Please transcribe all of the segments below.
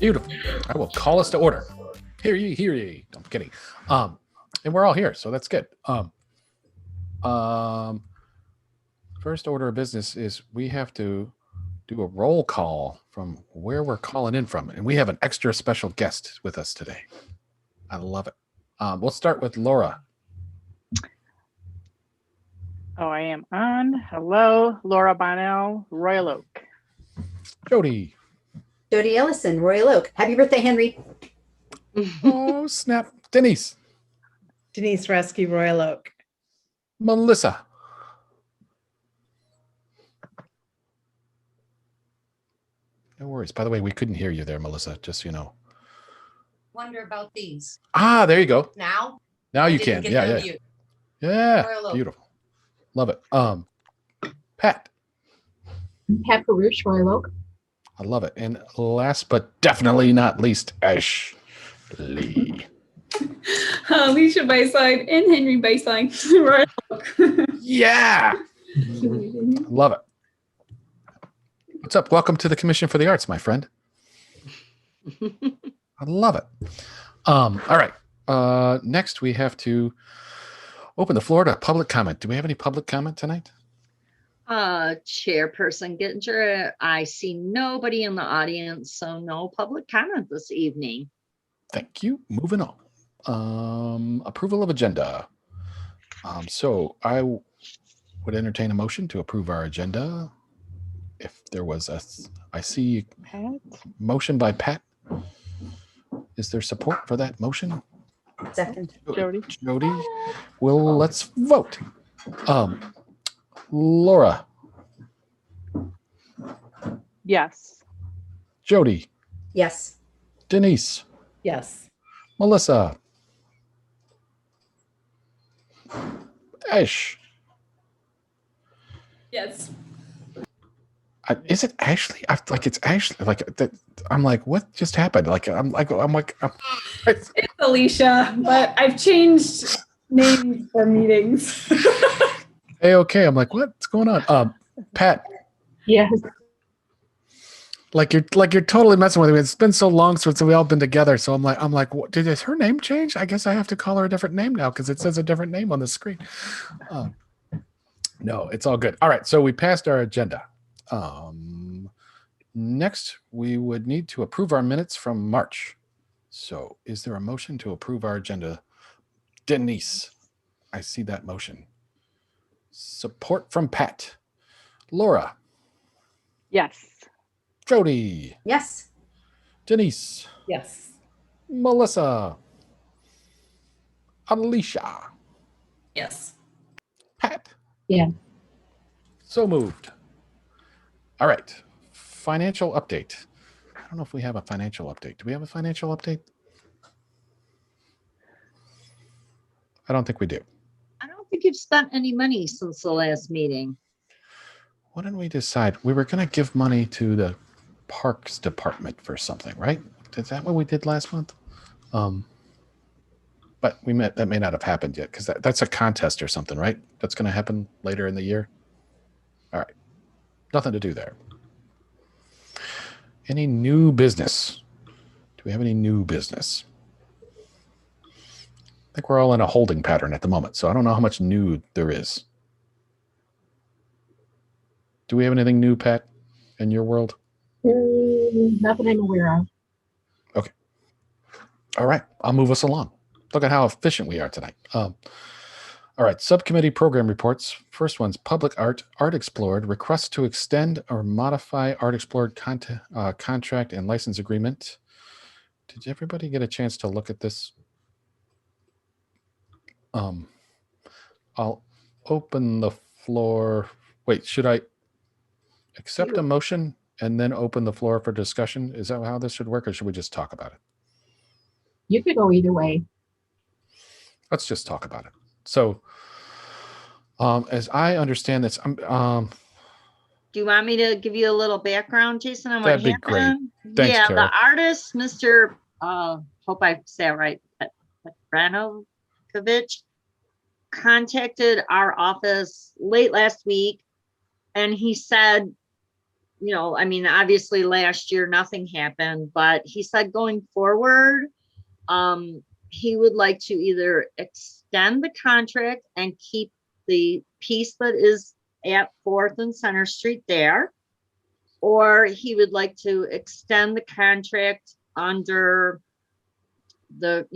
Beautiful. I will call us to order. Hear ye, hear ye. I'm kidding. And we're all here, so that's good. Um, First order of business is we have to do a roll call from where we're calling in from, and we have an extra special guest with us today. I love it. We'll start with Laura. Oh, I am on. Hello, Laura Bonnell, Royal Oak. Jody. Jody Ellison, Royal Oak. Happy birthday, Henry. Oh, snap. Denise. Denise Rescue, Royal Oak. Melissa. No worries. By the way, we couldn't hear you there, Melissa, just so you know. Wonder about these. Ah, there you go. Now? Now you can. Yeah. Yeah. Beautiful. Love it. Pat. Pat Baruch, Royal Oak. I love it. And last but definitely not least, Ashley. Alicia Bayside and Henry Bayside, Royal Oak. Yeah. Love it. What's up? Welcome to the Commission for the Arts, my friend. I love it. All right. Next, we have to open the floor to public comment. Do we have any public comment tonight? Chairperson Gittinger, I see nobody in the audience, so no public comment this evening. Thank you. Moving on. Approval of agenda. So I would entertain a motion to approve our agenda. If there was I see Pat? motion by Pat. Is there support for that motion? Second. Jody. Jody. Well, let's vote. Laura. Yes. Jody. Yes. Denise. Yes. Melissa. Ash. Yes. Is it Ashley? It's Ashley. I'm like, what just happened? It's Alicia, but I've changed names for meetings. Hey, okay. I'm like, what's going on? Pat. Yes. Like you're totally messing with me. It's been so long since we all been together. So I'm like, what, is her name change? I guess I have to call her a different name now because it says a different name on the screen. No, it's all good. All right, so we passed our agenda. Next, we would need to approve our minutes from March. So is there a motion to approve our agenda? Denise, I see that motion. Support from Pat. Laura. Yes. Jody. Yes. Denise. Yes. Melissa. Alicia. Yes. Pat. Yeah. So moved. All right. Financial update. I don't know if we have a financial update. Do we have a financial update? I don't think we do. I don't think you've spent any money since the last meeting. What did we decide? We were going to give money to the Parks Department for something, right? Is that what we did last month? But that may not have happened yet because that's a contest or something, right? That's going to happen later in the year. All right. Nothing to do there. Any new business? Do we have any new business? I think we're all in a holding pattern at the moment, so I don't know how much new there is. Do we have anything new, Pat, in your world? Nothing I'm aware of. Okay. All right. I'll move us along. Look at how efficient we are tonight. All right. Subcommittee program reports. First one's Public Art, Art Explored, request to extend or modify Art Explored contract and license agreement. Did everybody get a chance to look at this? I'll open the floor. Wait, should I accept a motion and then open the floor for discussion? Is that how this should work, or should we just talk about it? You could go either way. Let's just talk about it. So, as I understand this, Do you want me to give you a little background, Jason, on what That'd be happened? great. Thanks, yeah, Carol. the artist, Mr. Hope I say it right, Petranovic, contacted our office late last week, and he said I mean, obviously last year nothing happened, but he said going forward, he would like to either extend the contract and keep the piece that is at 4th and Center Street there, or he would like to extend the contract under the,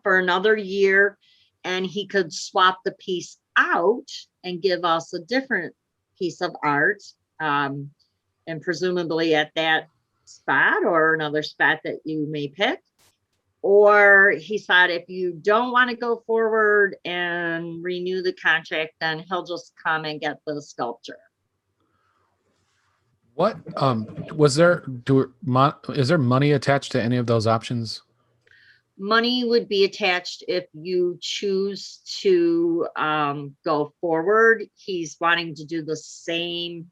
for another year, and he could swap the piece out and give us a different piece of art, and presumably at that spot or another spot that you may pick. Or he said, if you don't want to go forward and renew the contract, then he'll just come and get the sculpture. What is there money attached to any of those options? Money would be attached if you choose to go forward. He's wanting to do the same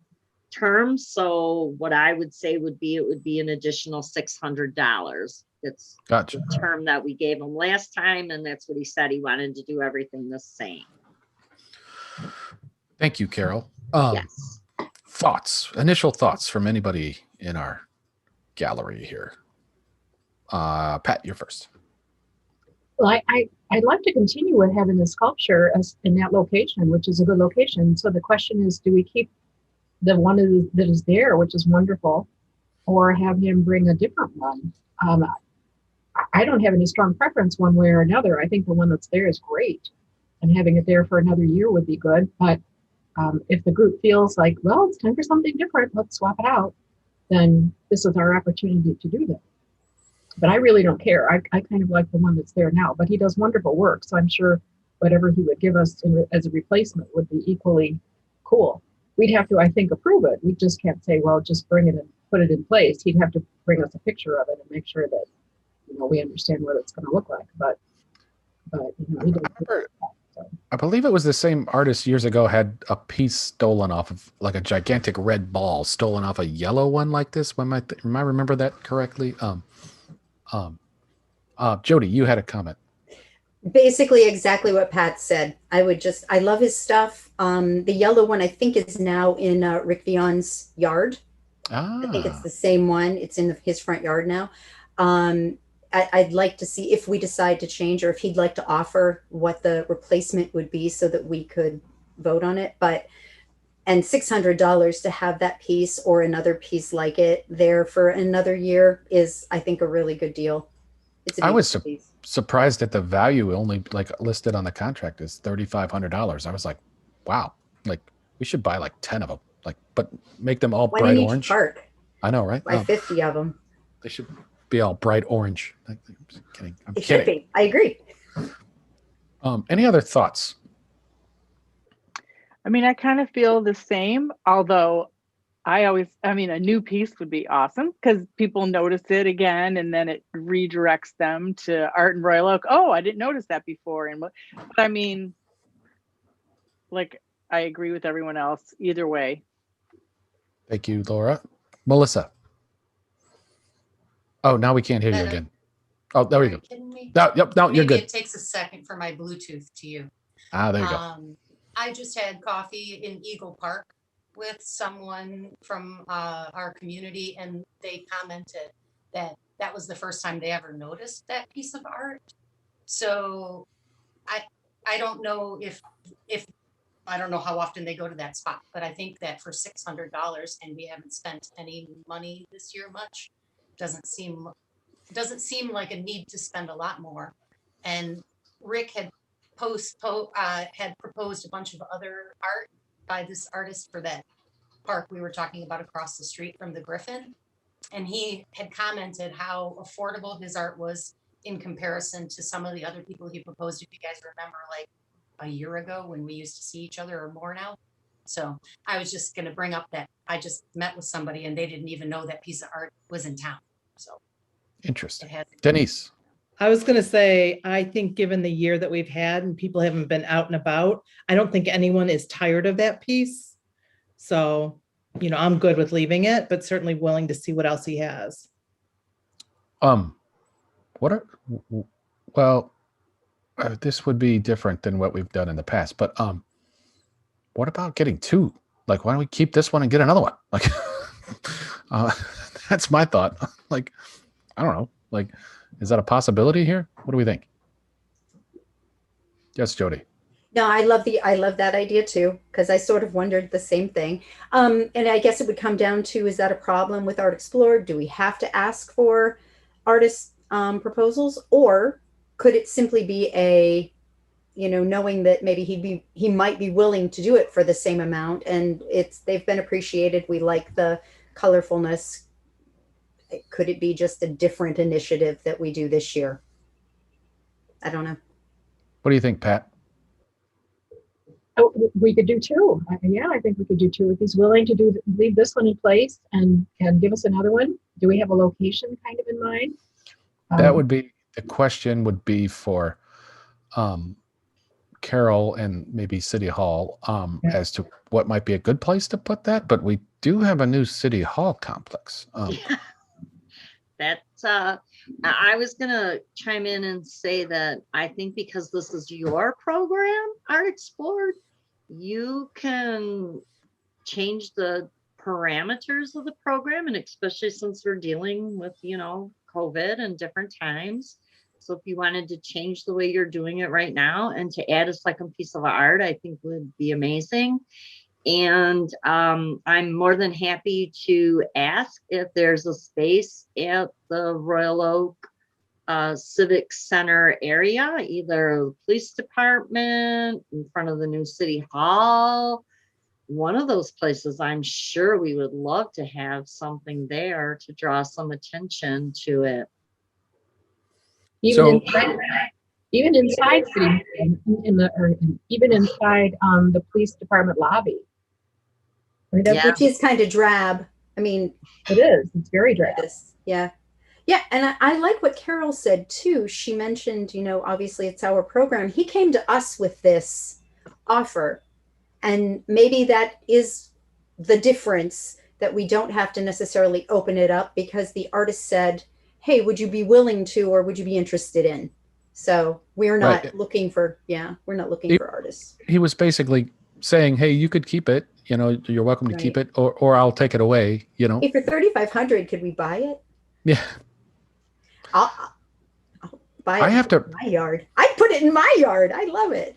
terms. So what I would say it would be an additional $600. It's Gotcha. the term that we gave him last time, and that's what he said. He wanted to do everything the same. Thank you, Carol. Yes. Initial thoughts from anybody in our gallery here. Pat, you're first. Well, I'd like to continue with having the sculpture in that location, which is a good location. So the question is, do we keep the one that is there, which is wonderful, or have him bring a different one? I don't have any strong preference one way or another. I think the one that's there is great, and having it there for another year would be good. But if the group feels like, well, it's time for something different, let's swap it out, then this is our opportunity to do that. But I really don't care. I kind of like the one that's there now, but he does wonderful work. So I'm sure whatever he would give us as a replacement would be equally cool. We'd have to, I think, approve it. We just can't say, well, just bring it and put it in place. He'd have to bring us a picture of it and make sure that, we understand what it's going to look like. But he does. I believe it was the same artist years ago had a piece stolen off of, like a gigantic red ball stolen off a yellow one like this. Am I remember that correctly? Jody, you had a comment. Basically exactly what Pat said. I love his stuff. The yellow one I think is now in Rick Vion's yard. I think it's the same one. It's in his front yard now. I'd like to see if we decide to change, or if he'd like to offer what the replacement would be so that we could vote on it. And $600 to have that piece or another piece like it there for another year is, I think, a really good deal. I was surprised at the value only listed on the contract is $3,500. I was like, wow, we should buy 10 of them, but make them all bright orange. Park. I know, right? Buy 50 of them. They should be all bright orange. I'm kidding. It should be. I agree. Any other thoughts? I mean, I kind of feel the same, although a new piece would be awesome because people notice it again and then it redirects them to art in Royal Oak. Oh, I didn't notice that before. But I mean, I agree with everyone else either way. Thank you, Laura. Melissa. Oh, now we can't hear you again. Oh, there we go. No, you're good. It takes a second for my Bluetooth to you. There you go. I just had coffee in Eagle Park with someone from our community, and they commented that was the first time they ever noticed that piece of art. So I don't know if I don't know how often they go to that spot, but I think that for $600 and we haven't spent any money this year much, doesn't seem like a need to spend a lot more. And Rick had proposed a bunch of other art by this artist for that park we were talking about across the street from the Griffin. And he had commented how affordable his art was in comparison to some of the other people he proposed, if you guys remember, a year ago when we used to see each other, or more now. So I was just going to bring up that I just met with somebody and they didn't even know that piece of art was in town. So interesting. Denise. I was going to say, I think given the year that we've had and people haven't been out and about, I don't think anyone is tired of that piece. So, I'm good with leaving it, but certainly willing to see what else he has. This would be different than what we've done in the past, but what about getting two Like, why don't we keep this one and get another one? Like, that's my thought. Like, I don't know. Like, is that a possibility here? What do we think? Yes, Jody. No, I love that idea too, because I sort of wondered the same thing. And I guess it would come down to, is that a problem with Art Explored? Do we have to ask for artist proposals, or could it simply be a, knowing that maybe he might be willing to do it for the same amount, and they've been appreciated. We like the colorfulness. Could it be just a different initiative that we do this year? I don't know. What do you think, Pat? Oh, we could do two. Yeah, I think we could do two if he's willing to leave this one in place and give us another one. Do we have a location kind of in mind? That would be the question. Would be for Carol and maybe City Hall as to what might be a good place to put that. But we do have a new City Hall complex. That's I was gonna chime in and say that I think because this is your program, Art Explored, you can change the parameters of the program, and especially since we're dealing with, COVID and different times. So if you wanted to change the way you're doing it right now and to add a second piece of art, I think would be amazing. And I'm more than happy to ask if there's a space at the Royal Oak Civic Center area, either police department, in front of the new City Hall, one of those places. I'm sure we would love to have something there to draw some attention to it. Even inside city, even inside the police department lobby. Which is kind of drab. I mean, it is. It's very drab. Yeah. Yeah. And I like what Carol said too. She mentioned, obviously it's our program. He came to us with this offer. And maybe that is the difference, that we don't have to necessarily open it up because the artist said, hey, would you be willing to, or would you be interested in? So we're not looking for, we're not looking for artists. He was basically saying, hey, you could keep it. You're welcome to keep it, or I'll take it away. Hey, for $3,500, could we buy it? Yeah. I'll buy it in my yard. I put it in my yard. I love it.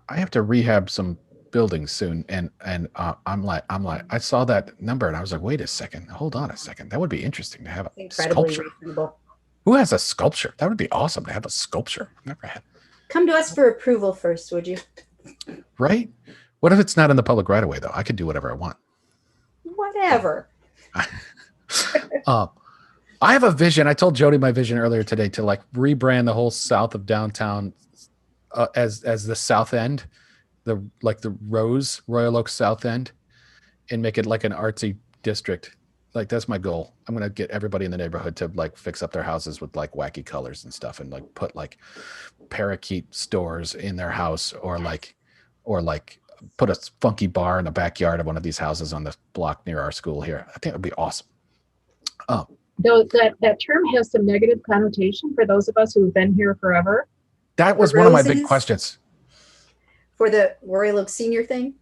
I have to rehab some buildings soon, and I'm like, I saw that number and I was like, wait a second, hold on a second. That would be interesting to have a sculpture. Reasonable. Who has a sculpture? That would be awesome to have a sculpture. I've never had. Come to us for approval first, would you? Right? What if it's not in the public right away though? I could do whatever I want. Whatever. I have a vision. I told Jody my vision earlier today to like rebrand the whole south of downtown as the South End, the Royal Oak South End, and make it like an artsy district. Like that's my goal. I'm gonna get everybody in the neighborhood to like fix up their houses with like wacky colors and stuff, and like put like parakeet stores in their house, or like put a funky bar in the backyard of one of these houses on the block near our school here. I think it would be awesome. Though that term has some negative connotation for those of us who've been here forever. That was one of my big questions. For the Royal Oak Senior thing?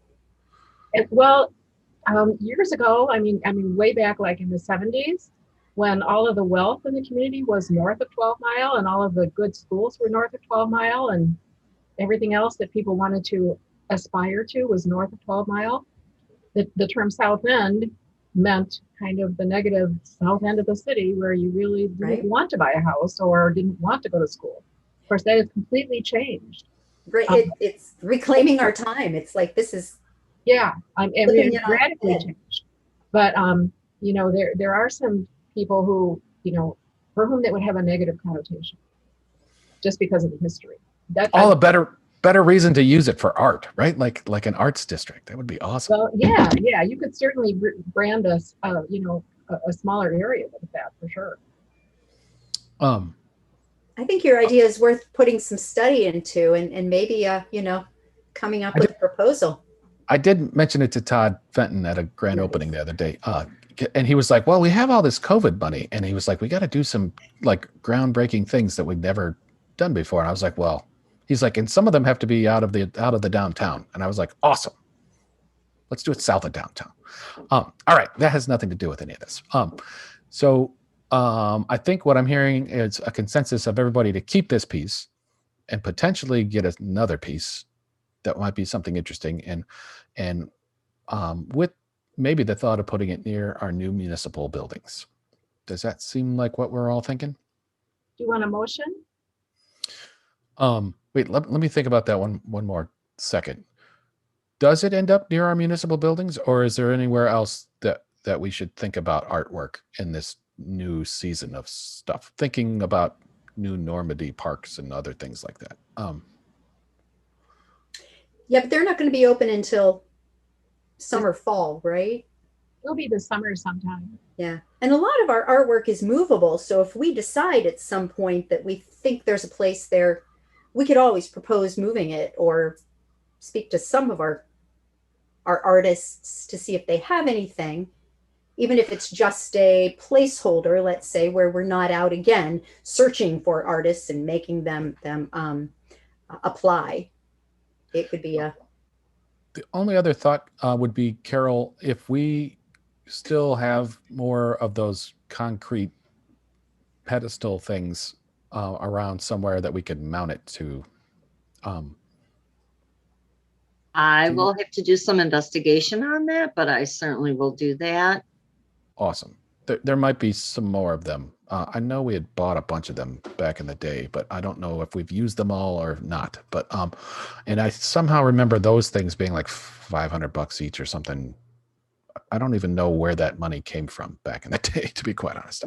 Years ago, I mean, way back like in the 70s, when all of the wealth in the community was north of 12 Mile and all of the good schools were north of 12 Mile and everything else that people wanted to aspire to was north of 12 Mile, the term South End meant kind of the negative south end of the city where you really didn't want to buy a house or didn't want to go to school. Of course, that has completely changed. Right, it's reclaiming our time. It's like this is and it's radically changed. But there are some people who for whom that would have a negative connotation just because of the history. A better reason to use it for art, right? Like an arts district. That would be awesome. Well, yeah, you could certainly brand us, a smaller area with that for sure. I think your idea is worth putting some study into, and maybe coming up with a proposal. I did mention it to Todd Fenton at a grand opening the other day, and he was like, "Well, we have all this COVID money," and he was like, "We got to do some like groundbreaking things that we've never done before." And I was like, "Well," he's like, "and some of them have to be out of the downtown," and I was like, "Awesome." Let's do it south of downtown. All right, that has nothing to do with any of this. I think what I'm hearing is a consensus of everybody to keep this piece and potentially get another piece that might be something interesting, and with maybe the thought of putting it near our new municipal buildings. Does that seem like what we're all thinking? Do you want a motion? Wait, let me think about that one more second. Does it end up near our municipal buildings, or is there anywhere else that we should think about artwork in this new season of stuff? Thinking about new Normandy parks and other things like that. Yeah, but they're not going to be open until summer, fall, right? It'll be the summer sometime. Yeah. And a lot of our artwork is movable. So if we decide at some point that we think there's a place there, we could always propose moving it or speak to some of our artists to see if they have anything, even if it's just a placeholder, let's say, where we're not out again searching for artists and making them apply. It could be The only other thought would be, Carol, if we still have more of those concrete pedestal things around somewhere that we could mount it to. I will have to do some investigation on that, but I certainly will do that. Awesome. There might be some more of them. I know we had bought a bunch of them back in the day, but I don't know if we've used them all or not. But and I somehow remember those things being like $500 each or something. I don't even know where that money came from back in the day, to be quite honest.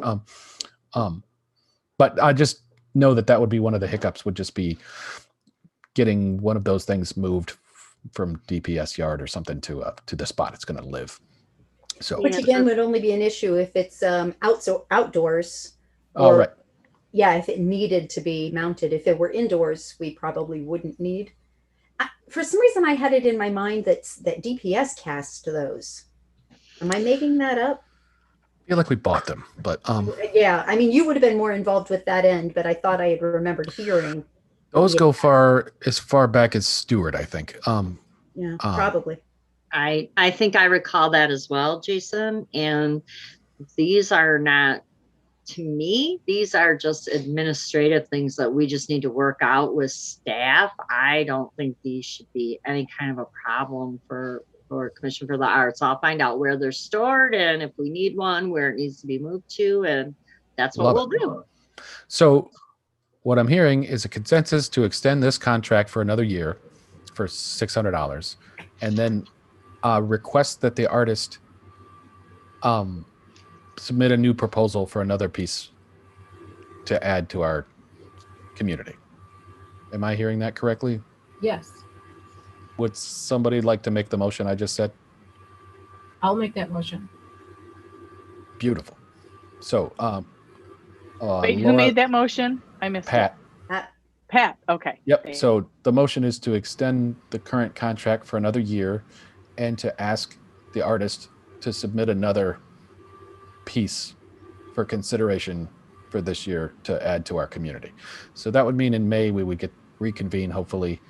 But I just know that would be one of the hiccups, would just be getting one of those things moved from DPS yard or something to the spot it's going to live. So, which again would only be an issue if it's outdoors. All right. Yeah, if it needed to be mounted. If it were indoors, we probably wouldn't need. For some reason, I had it in my mind that DPS cast those. Am I making that up? I feel like we bought them, but yeah. I mean, you would have been more involved with that end, but I thought I had remembered hearing. Those go as far back as Stewart, I think. Yeah, probably. I think I recall that as well, Jason. And these are not, to me, these are just administrative things that we just need to work out with staff. I don't think these should be any kind of a problem for Commission for the Arts. I'll find out where they're stored and if we need one, where it needs to be moved to, and that's what we'll do. So what I'm hearing is a consensus to extend this contract for another year for $600, and then request that the artist submit a new proposal for another piece to add to our community. Am I hearing that correctly? Yes. Would somebody like to make the motion I just said? I'll make that motion. Beautiful. So, wait, who Laura, made that motion? I missed Pat. it. Pat. Okay. Yep. So the motion is to extend the current contract for another year and to ask the artist to submit another piece for consideration for this year to add to our community. So that would mean in May we would reconvene, hopefully,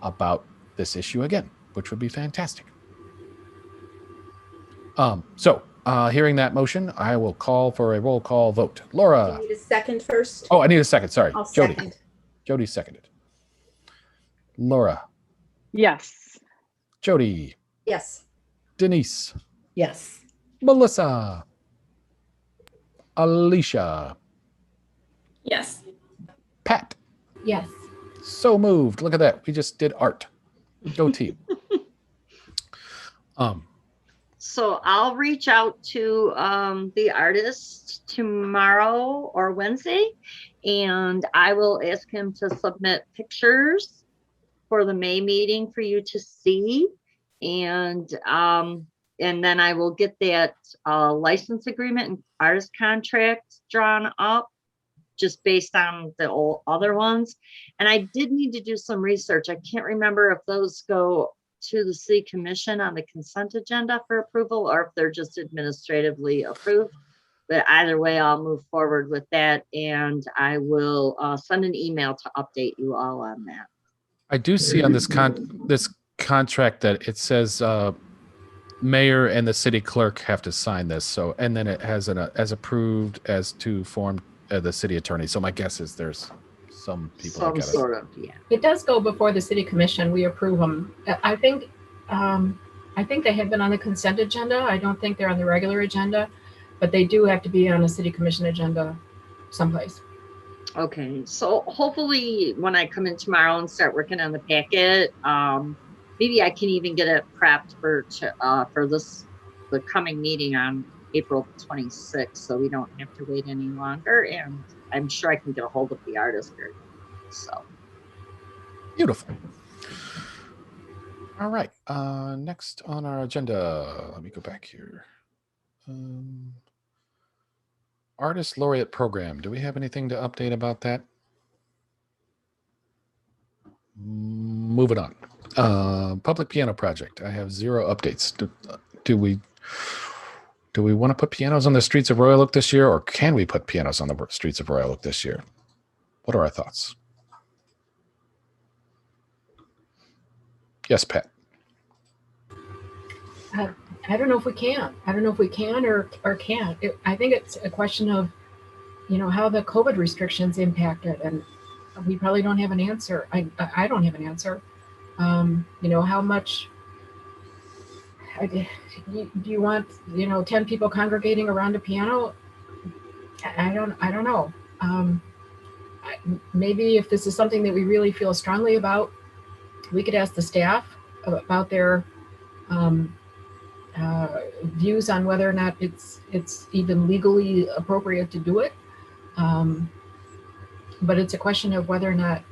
about this issue again, which would be fantastic. Hearing that motion, I will call for a roll call vote. Laura. Do you need a second first? Oh, I need a second. Sorry. I'll Jody. second. Jody seconded. Laura. Yes. Jody. Yes. Denise. Yes. Melissa. Alicia. Yes. Pat. Yes. So moved. Look at that. We just did art. Go team. So I'll reach out to the artist tomorrow or Wednesday, and I will ask him to submit pictures for the May meeting for you to see. And then I will get that license agreement and artist contract drawn up just based on the other ones. And I did need to do some research. I can't remember if those go to the city commission on the consent agenda for approval or if they're just administratively approved. But either way, I'll move forward with that, and I will send an email to update you all on that. I do see on this contract that it says mayor and the city clerk have to sign this. So, and then it has as approved as to form the city attorney. So my guess is there's some people that Some got sort of, yeah. It does go before the city commission. We approve them. I think they have been on the consent agenda. I don't think they're on the regular agenda, but they do have to be on a city commission agenda someplace. Okay, so hopefully when I come in tomorrow and start working on the packet, maybe I can even get it prepped for the coming meeting on April 26th, so we don't have to wait any longer. And I'm sure I can get a hold of the artist very quickly. So beautiful. All right. Next on our agenda, let me go back here. Artist Laureate Program. Do we have anything to update about that? Moving on. Public Piano Project. I have 0 updates. Do we want to put pianos on the streets of Royal Oak this year, or can we put pianos on the streets of Royal Oak this year? What are our thoughts? Yes, Pat. I don't know if we can. I don't know if we can or can't. I think it's a question of, how the COVID restrictions impact it, and we probably don't have an answer. I don't have an answer. How much do you want? 10 people congregating around a piano? I don't know. Maybe if this is something that we really feel strongly about, we could ask the staff about their views on whether or not it's even legally appropriate to do it. But it's a question of whether or not,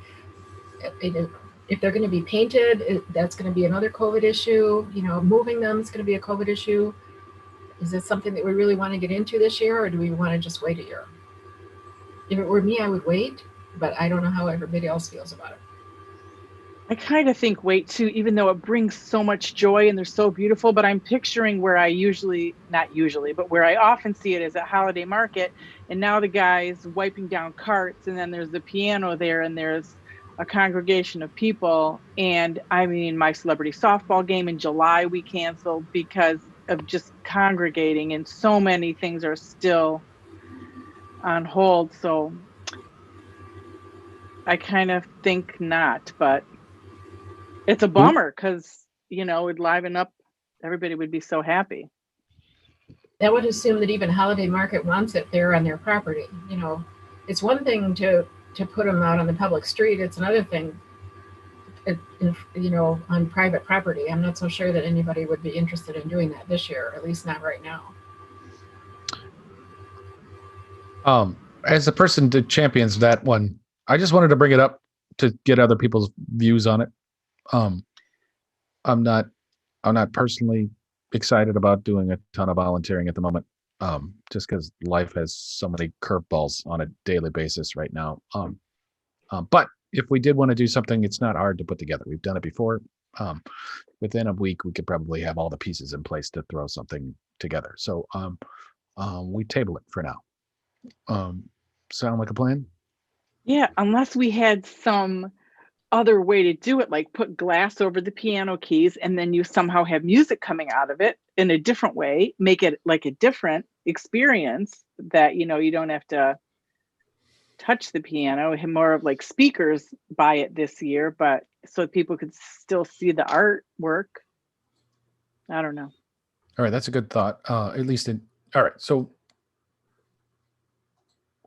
if they're going to be painted, that's going to be another COVID issue. Moving them is going to be a COVID issue. Is this something that we really want to get into this year, or do we want to just wait a year? If it were me, I would wait, but I don't know how everybody else feels about it. I kind of think wait too, even though it brings so much joy and they're so beautiful, but I'm picturing where I not usually, but where I often see it is at Holiday Market. And now the guy's wiping down carts, and then there's the piano there, and there's a congregation of people. And I mean, my celebrity softball game in July, we canceled because of just congregating, and so many things are still on hold. So I kind of think not, but it's a bummer because, it'd liven up. Everybody would be so happy. That would assume that even Holiday Market wants it there on their property. It's one thing to put them out on the public street. It's another thing, on private property. I'm not so sure that anybody would be interested in doing that this year, at least not right now. As the person that champions that one, I just wanted to bring it up to get other people's views on it. I'm not personally excited about doing a ton of volunteering at the moment, just because life has so many curveballs on a daily basis right now. But if we did want to do something, it's not hard to put together. We've done it before. Within a week, we could probably have all the pieces in place to throw something together. So we table it for now. Sound like a plan? Yeah, unless we had some other way to do it, like put glass over the piano keys, and then you somehow have music coming out of it in a different way, make it like a different experience that, you don't have to touch the piano, more of like speakers by it this year, but so people could still see the artwork. I don't know. All right, that's a good thought. At least all right, so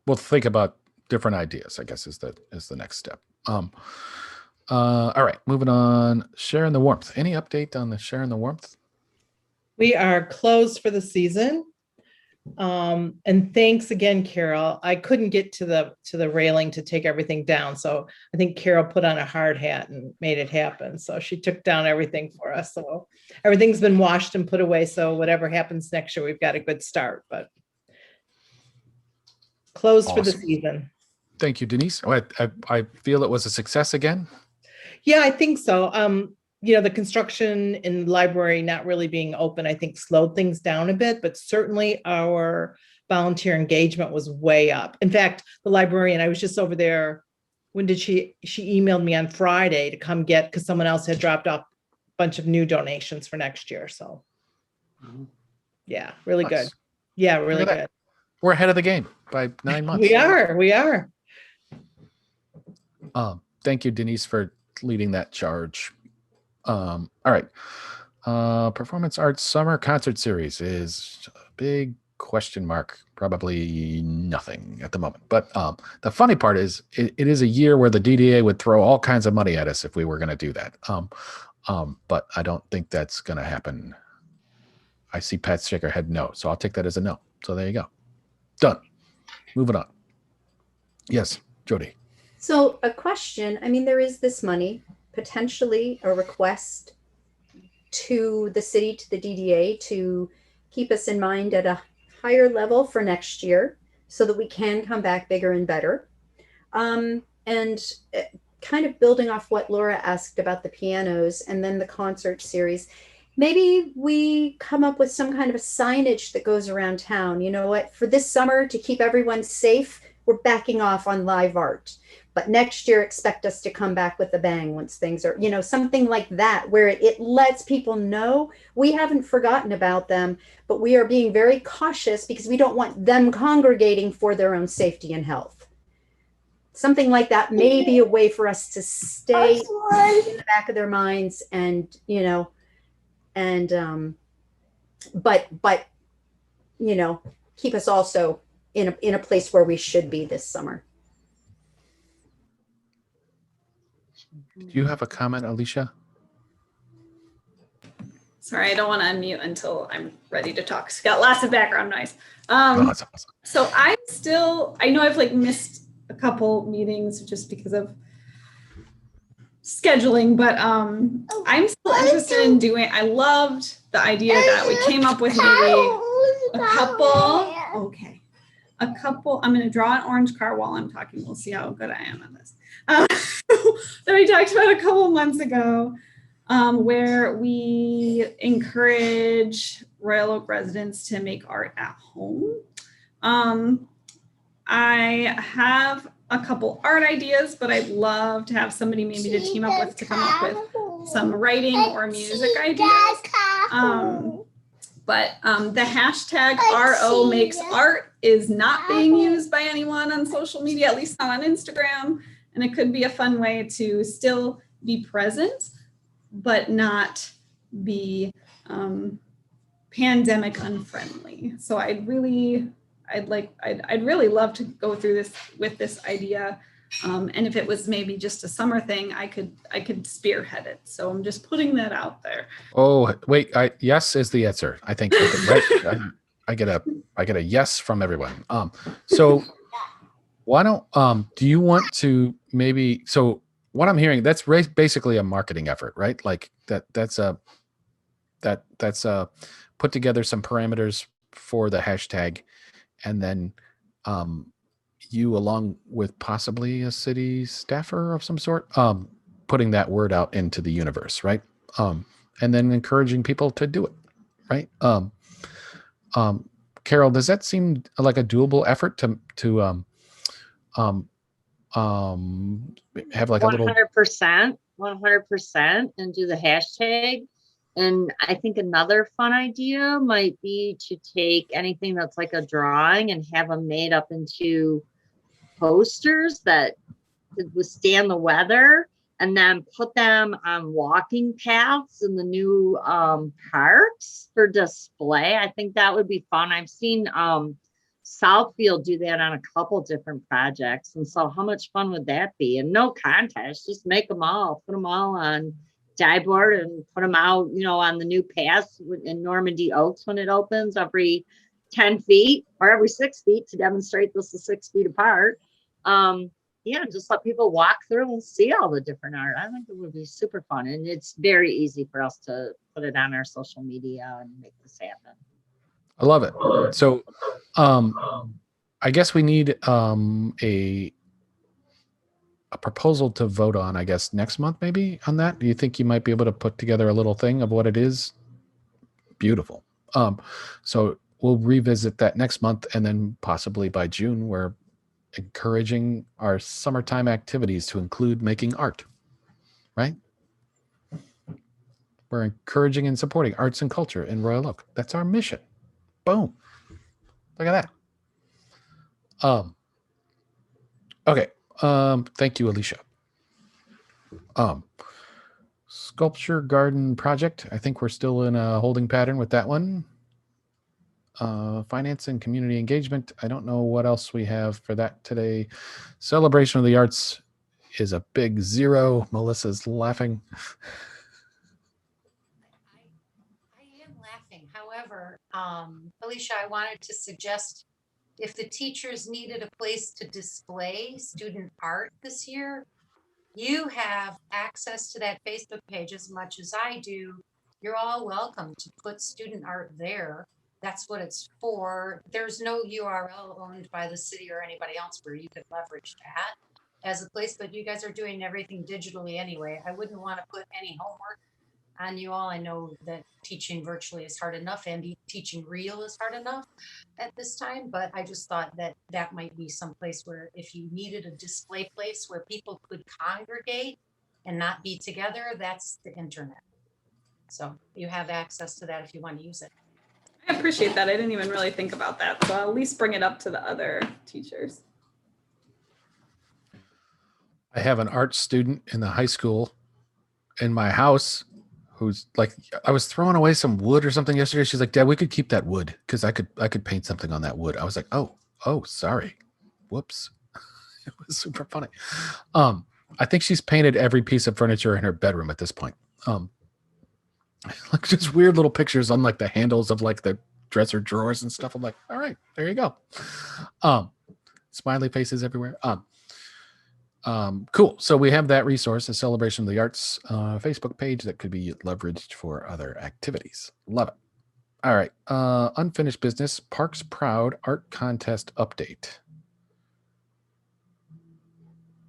we'll think about different ideas, I guess is the next step. All right, moving on. Sharing the warmth. Any update on the sharing the warmth? We are closed for the season. And thanks again, Carol. I couldn't get to the railing to take everything down. So I think Carol put on a hard hat and made it happen. So she took down everything for us. So everything's been washed and put away. So whatever happens next year, we've got a good start, but closed for the season. Thank you, Denise. I feel it was a success again. Yeah, I think so. The construction in the library not really being open, I think slowed things down a bit, but certainly our volunteer engagement was way up. In fact, the librarian, I was just over there. When did she emailed me on Friday to come get, because someone else had dropped off a bunch of new donations for next year. So Yeah, really Nice. good. Yeah, really Look at good. that. We're ahead of the game by 9 months. We are. Thank you, Denise, for leading that charge. All right. Performance Arts Summer Concert Series is a big question mark. Probably nothing at the moment. But the funny part is it is a year where the DDA would throw all kinds of money at us if we were going to do that. But I don't think that's going to happen. I see Pat shake her head no. So I'll take that as a no. So there you go. Done. Moving on. Yes, Jody. So a question, I mean, there is this money, potentially a request to the city, to the DDA, to keep us in mind at a higher level for next year so that we can come back bigger and better. And kind of building off what Laura asked about the pianos and then the concert series, maybe we come up with some kind of a signage that goes around town. You know what, for this summer, to keep everyone safe, we're backing off on live art. But next year, expect us to come back with a bang once things are, you know, something like that, where it lets people know we haven't forgotten about them, but we are being very cautious because we don't want them congregating for their own safety and health. Something like that may be a way for us to stay in the back of their minds and, you know, and, but, you know, keep us also in a place where we should be this summer. Do you have a comment, Alicia? Sorry, I don't want to unmute until I'm ready to talk. It's got lots of background noise. That's awesome. So I know I've like missed a couple meetings just because of scheduling, but I'm still interested in doing, I loved the idea that we came up with maybe a couple, I'm going to draw an orange car while I'm talking. We'll see how good I am at this. That I talked about a couple months ago, where we encourage Royal Oak residents to make art at home. I have a couple art ideas, but I'd love to have somebody maybe to team up with to come up with some writing or music ideas. But the hashtag RO makes art is not being used by anyone on social media, at least not on Instagram. And it could be a fun way to still be present, but not be pandemic unfriendly. So I'd really love to go through this with this idea. And if it was maybe just a summer thing, I could spearhead it. So I'm just putting that out there. Oh, wait, yes is the answer. I think right? I get a yes from everyone. So why don't do you want to maybe, so what I'm hearing, that's basically a marketing effort, right? Like that's put together some parameters for the hashtag, and then you, along with possibly a city staffer of some sort, putting that word out into the universe, right? And then encouraging people to do it, right? Carol, does that seem like a doable effort to have like a little 100%, and do the hashtag? And I think another fun idea might be to take anything that's like a drawing and have them made up into posters that could withstand the weather, and then put them on walking paths in the new parks for display. I think that would be fun. I've seen Southfield do that on a couple different projects. And so how much fun would that be? And no contest, just make them all, put them all on die board and put them out, you know, on the new paths in Normandy Oaks when it opens every 10 feet or every 6 feet to demonstrate this is 6 feet apart. Yeah, just let people walk through and see all the different art. I think it would be super fun. And it's very easy for us to put it on our social media and make this happen. I love it. So I guess we need a proposal to vote on, I guess, next month, maybe, on that. Do you think you might be able to put together a little thing of what it is? Beautiful. So we'll revisit that next month, and then possibly by June, we're encouraging our summertime activities to include making art, right? We're encouraging and supporting arts and culture in Royal Oak. That's our mission. Boom. Look at that. Okay. Thank you, Alicia. Sculpture garden project. I think we're still in a holding pattern with that one. Finance and community engagement. I don't know what else we have for that today. Celebration of the arts is a big 0. Melissa's laughing. I am laughing. However, Alicia, I wanted to suggest if the teachers needed a place to display student art this year, you have access to that Facebook page as much as I do. You're all welcome to put student art there. That's what it's for. There's no URL owned by the city or anybody else where you could leverage that as a place, but you guys are doing everything digitally anyway. I wouldn't want to put any homework on you all. I know that teaching virtually is hard enough and teaching real is hard enough at this time, but I just thought that that might be some place where if you needed a display place where people could congregate and not be together, that's the internet. So you have access to that if you want to use it. I appreciate that. I didn't even really think about that. So I'll at least bring it up to the other teachers. I have an art student in the high school in my house who's like, I was throwing away some wood or something yesterday. She's like, Dad, we could keep that wood because I could paint something on that wood. I was like, oh, sorry. Whoops. It was super funny. I think she's painted every piece of furniture in her bedroom at this point. Like just weird little pictures on like the handles of like the dresser drawers and stuff. I'm like, all right, there you go. Smiley faces everywhere. Cool. So we have that resource, a celebration of the arts Facebook page that could be leveraged for other activities. Love it. All right. Unfinished business, Parks Proud art contest update.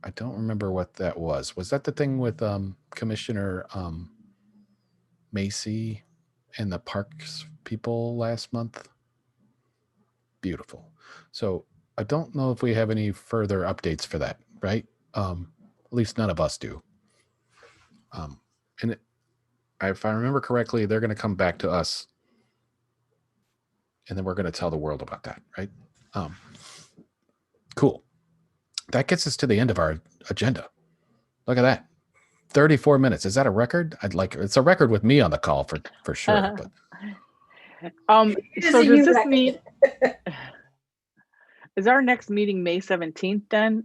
I don't remember what that was. Was that the thing with Commissioner Macy and the parks people last month? Beautiful. So I don't know if we have any further updates for that, right? At least none of us do. And if I remember correctly, they're going to come back to us and then we're going to tell the world about that, right? Cool. That gets us to the end of our agenda. Look at that. 34 minutes. Is that a record? It's a record with me on the call for sure. But so does this mean is our next meeting May 17th then?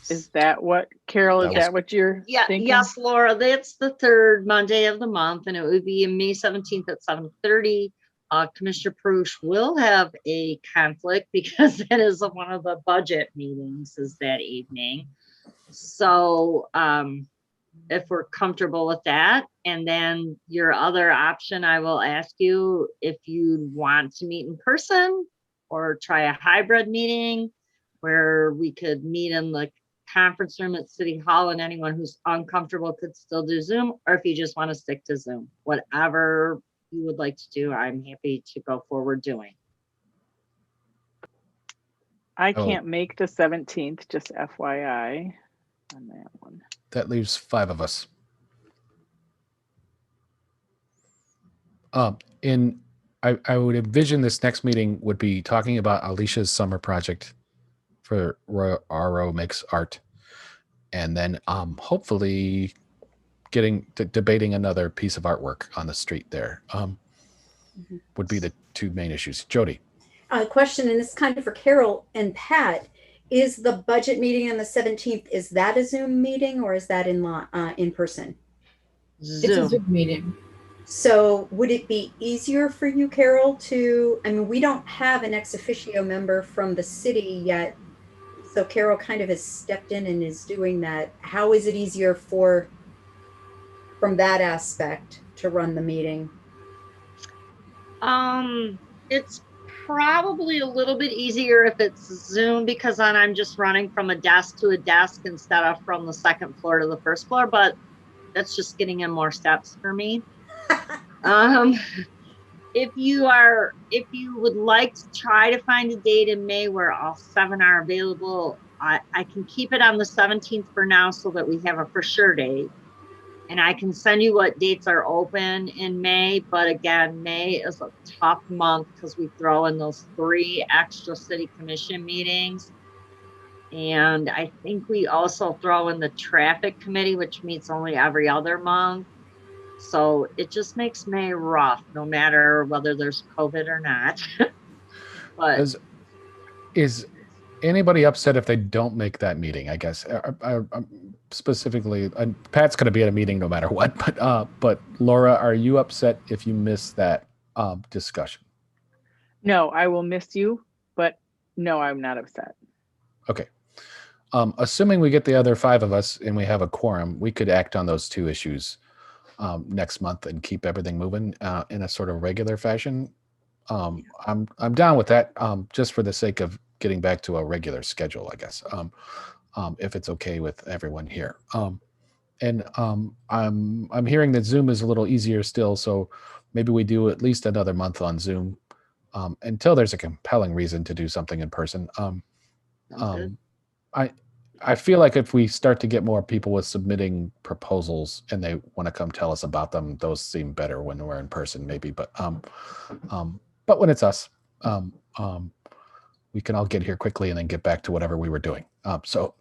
Is that what, Carol, is that what you're thinking? Yes, Laura, that's the third Monday of the month, and it would be May 17th at 7:30. Commissioner Perush will have a conflict because that is one of the budget meetings is that evening. So if we're comfortable with that, and then your other option, I will ask you if you want to meet in person or try a hybrid meeting where we could meet in the conference room at City Hall and anyone who's uncomfortable could still do Zoom, or if you just want to stick to Zoom, whatever you would like to do, I'm happy to go forward doing. I can't make the 17th, just FYI on that one. That leaves 5 of us. I would envision this next meeting would be talking about Alicia's summer project for RO Makes Art, and then hopefully debating another piece of artwork on the street there. Would be the 2 main issues. Jody. Question, and this is kind of for Carol and Pat. Is the budget meeting on the 17th, is that a Zoom meeting or is that in person? Zoom. It's a Zoom meeting. So would it be easier for you, Carol, we don't have an ex officio member from the city yet. So Carol kind of has stepped in and is doing that. How is it easier from that aspect to run the meeting? It's probably a little bit easier if it's Zoom because then I'm just running from a desk to a desk instead of from the second floor to the first floor, but that's just getting in more steps for me. If you would like to try to find a date in May where all 7 are available, I can keep it on the 17th for now so that we have a for sure date. And I can send you what dates are open in May, but again, May is a tough month because we throw in those 3 extra city commission meetings. And I think we also throw in the traffic committee, which meets only every other month. So it just makes May rough, no matter whether there's COVID or not. But Is anybody upset if they don't make that meeting? I guess specifically, Pat's going to be at a meeting no matter what. But Laura, are you upset if you miss that discussion? No, I will miss you, but no, I'm not upset. Okay. Assuming we get the other 5 of us and we have a quorum, we could act on those 2 issues next month and keep everything moving in a sort of regular fashion. I'm down with that, just for the sake of getting back to a regular schedule, I guess. If it's okay with everyone here. And I'm hearing that Zoom is a little easier still, so maybe we do at least another month on Zoom until there's a compelling reason to do something in person. I feel like if we start to get more people with submitting proposals and they want to come tell us about them, those seem better when we're in person, maybe. But when it's us, we can all get here quickly and then get back to whatever we were doing. So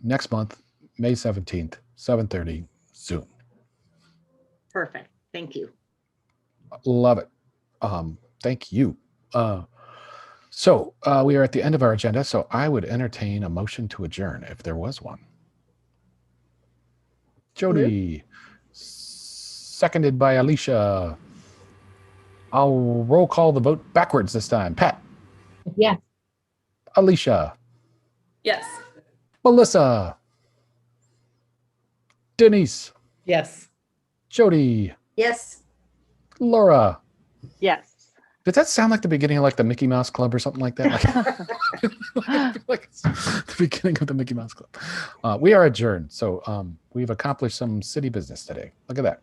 next month, May 17th, 7:30, Zoom. perfect. Thank you. Love it. Thank you. So we are at the end of our agenda, so I would entertain a motion to adjourn if there was one. Jody, seconded by Alicia. I'll roll call the vote backwards this time. Pat. Yes. Alicia. Yes. Melissa. Denise. Yes. Jody. Yes. Laura. Yes. Did that sound like the beginning of like the Mickey Mouse Club or something like that? Like it's the beginning of the Mickey Mouse Club. We are adjourned. So we've accomplished some city business today. Look at that.